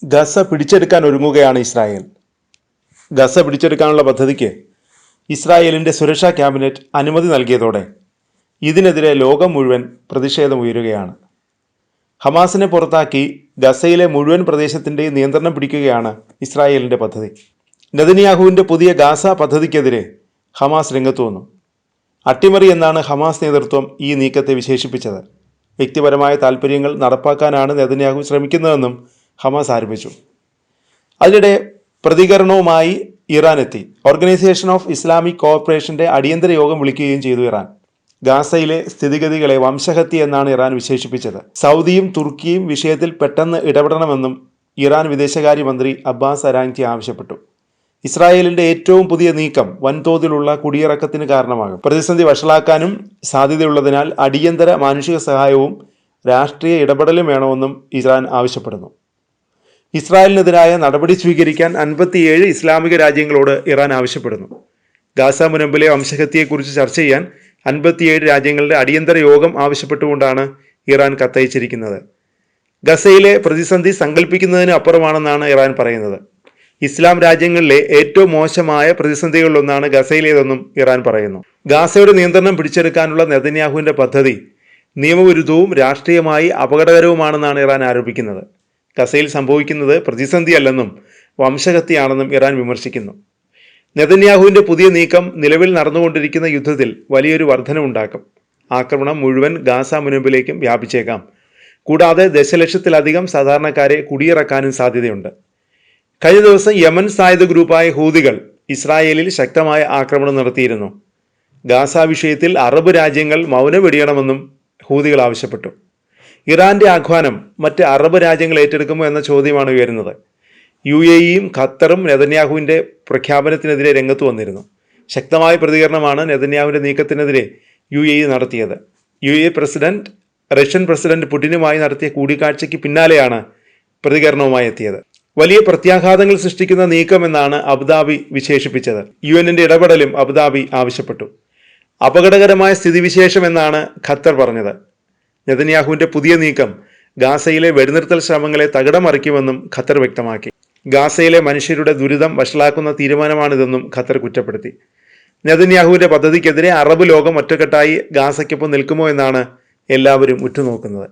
Gaza പിടിച്ചെടുക്കാൻ ഒരുങ്ങുകയാണ് Israel. Gaza പിടിച്ചെടുക്കാനുള്ള പദ്ധതിക്ക് ഇസ്രായേലിൻ്റെ സുരക്ഷാ ക്യാബിനറ്റ് അനുമതി നൽകിയതോടെ ഇതിനെതിരെ ലോകം മുഴുവൻ പ്രതിഷേധമുയരുകയാണ്. ഹമാസിനെ പുറത്താക്കി ഗസയിലെ മുഴുവൻ പ്രദേശത്തിൻ്റെയും നിയന്ത്രണം പിടിക്കുകയാണ് ഇസ്രായേലിൻ്റെ പദ്ധതി. നെതന്യാഹുവിൻ്റെ പുതിയ ഗാസ പദ്ധതിക്കെതിരെ ഹമാസ് രംഗത്തു വന്നു. അട്ടിമറി എന്നാണ് ഹമാസ് നേതൃത്വം ഈ നീക്കത്തെ വിശേഷിപ്പിച്ചത്. വ്യക്തിപരമായ താൽപ്പര്യങ്ങൾ നടപ്പാക്കാനാണ് നെതന്യാഹു ശ്രമിക്കുന്നതെന്നും ഹമാസ് ആരോപിച്ചു. അതിനിടെ പ്രതികരണവുമായി ഇറാൻ എത്തി. ഓർഗനൈസേഷൻ ഓഫ് ഇസ്ലാമിക് കോഓപ്പറേഷൻ്റെ അടിയന്തര യോഗം വിളിക്കുകയും ചെയ്തു ഇറാൻ. ഗാസയിലെ സ്ഥിതിഗതികളെ വംശഹത്യ എന്നാണ് ഇറാൻ വിശേഷിപ്പിച്ചത്. സൗദിയും തുർക്കിയും വിഷയത്തിൽ പെട്ടെന്ന് ഇടപെടണമെന്നും ഇറാൻ വിദേശകാര്യമന്ത്രി അബ്ബാസ് അരാങ്ചി ആവശ്യപ്പെട്ടു. ഇസ്രായേലിൻ്റെ ഏറ്റവും പുതിയ നീക്കം വൻതോതിലുള്ള കുടിയിറക്കത്തിന് കാരണമാകും. പ്രതിസന്ധി വഷളാക്കാനും സാധ്യതയുള്ളതിനാൽ അടിയന്തര മാനുഷിക സഹായവും രാഷ്ട്രീയ ഇടപെടലും വേണമെന്നും ഇറാൻ ആവശ്യപ്പെടുന്നു. ഇസ്രായേലിനെതിരായ നടപടി സ്വീകരിക്കാൻ 57 ഇസ്ലാമിക രാജ്യങ്ങളോട് ഇറാൻ ആവശ്യപ്പെടുന്നു. ഗാസ മുനമ്പിലെ വംശഹത്യയെക്കുറിച്ച് ചർച്ച ചെയ്യാൻ 57 രാജ്യങ്ങളുടെ അടിയന്തര യോഗം ആവശ്യപ്പെട്ടുകൊണ്ടാണ് ഇറാൻ കത്തയച്ചിരിക്കുന്നത്. ഗസയിലെ പ്രതിസന്ധി സങ്കല്പിക്കുന്നതിന് അപ്പുറമാണെന്നാണ് ഇറാൻ പറയുന്നത്. ഇസ്ലാം രാജ്യങ്ങളിലെ ഏറ്റവും മോശമായ പ്രതിസന്ധികളിലൊന്നാണ് ഗസയിലേതെന്നും ഇറാൻ പറയുന്നു. ഗാസയുടെ നിയന്ത്രണം പിടിച്ചെടുക്കാനുള്ള നെതന്യാഹുവിൻ്റെ പദ്ധതി നിയമവിരുദ്ധവും രാഷ്ട്രീയമായി അപകടകരവുമാണെന്നാണ് ഇറാൻ ആരോപിക്കുന്നത്. ഗസയിൽ സംഭവിക്കുന്നത് പ്രതിസന്ധിയല്ലെന്നും വംശഹത്യയാണെന്നും ഇറാൻ വിമർശിക്കുന്നു. നെതന്യാഹുവിൻ്റെ പുതിയ നീക്കം നിലവിൽ നടന്നുകൊണ്ടിരിക്കുന്ന യുദ്ധത്തിൽ വലിയൊരു വർധനവുണ്ടാക്കും. ആക്രമണം മുഴുവൻ ഗാസ മുനമ്പിലേക്കും വ്യാപിച്ചേക്കാം. കൂടാതെ ദശലക്ഷത്തിലധികം സാധാരണക്കാരെ കുടിയിറക്കാനും സാധ്യതയുണ്ട്. കഴിഞ്ഞ ദിവസം യമൻ സായുധ ഗ്രൂപ്പായ ഹൂതികൾ ഇസ്രായേലിൽ ശക്തമായ ആക്രമണം നടത്തിയിരുന്നു. ഗാസ വിഷയത്തിൽ അറബ് രാജ്യങ്ങൾ മൗനം വെടിയണമെന്നും ഹൂതികൾ ആവശ്യപ്പെട്ടു. ഇറാന്റെ ആഹ്വാനം മറ്റ് അറബ് രാജ്യങ്ങൾ ഏറ്റെടുക്കുമോ എന്ന ചോദ്യമാണ് ഉയരുന്നത്. UAEയും ഖത്തറും നെതന്യാഹുവിൻ്റെ പ്രഖ്യാപനത്തിനെതിരെ രംഗത്ത് വന്നിരുന്നു. ശക്തമായ പ്രതികരണമാണ് നെതന്യാഹുവിൻ്റെ നീക്കത്തിനെതിരെ UAE നടത്തിയത്. UAE പ്രസിഡന്റ് റഷ്യൻ പ്രസിഡന്റ് പുടിനുമായി നടത്തിയ കൂടിക്കാഴ്ചയ്ക്ക് പിന്നാലെയാണ് പ്രതികരണവുമായി എത്തിയത്. വലിയ പ്രത്യാഘാതങ്ങൾ സൃഷ്ടിക്കുന്ന നീക്കമെന്നാണ് അബുദാബി വിശേഷിപ്പിച്ചത്. UN ഇടപെടലും അബുദാബി ആവശ്യപ്പെട്ടു. അപകടകരമായ സ്ഥിതിവിശേഷം എന്നാണ് ഖത്തർ പറഞ്ഞത്. നെതന്യാഹുവിൻ്റെ പുതിയ നീക്കം ഗാസയിലെ വെടിനിർത്തൽ ശ്രമങ്ങളെ തകിടം മറിക്കുമെന്നും ഖത്തർ വ്യക്തമാക്കി. ഗാസയിലെ മനുഷ്യരുടെ ദുരിതം വഷളാക്കുന്ന തീരുമാനമാണിതെന്നും ഖത്തർ കുറ്റപ്പെടുത്തി. നെതന്യാഹുവിൻ്റെ പദ്ധതിക്കെതിരെ അറബ് ലോകം ഒറ്റക്കെട്ടായി ഗാസയ്ക്കൊപ്പം നിൽക്കുമോ എന്നാണ് എല്ലാവരും ഉറ്റുനോക്കുന്നത്.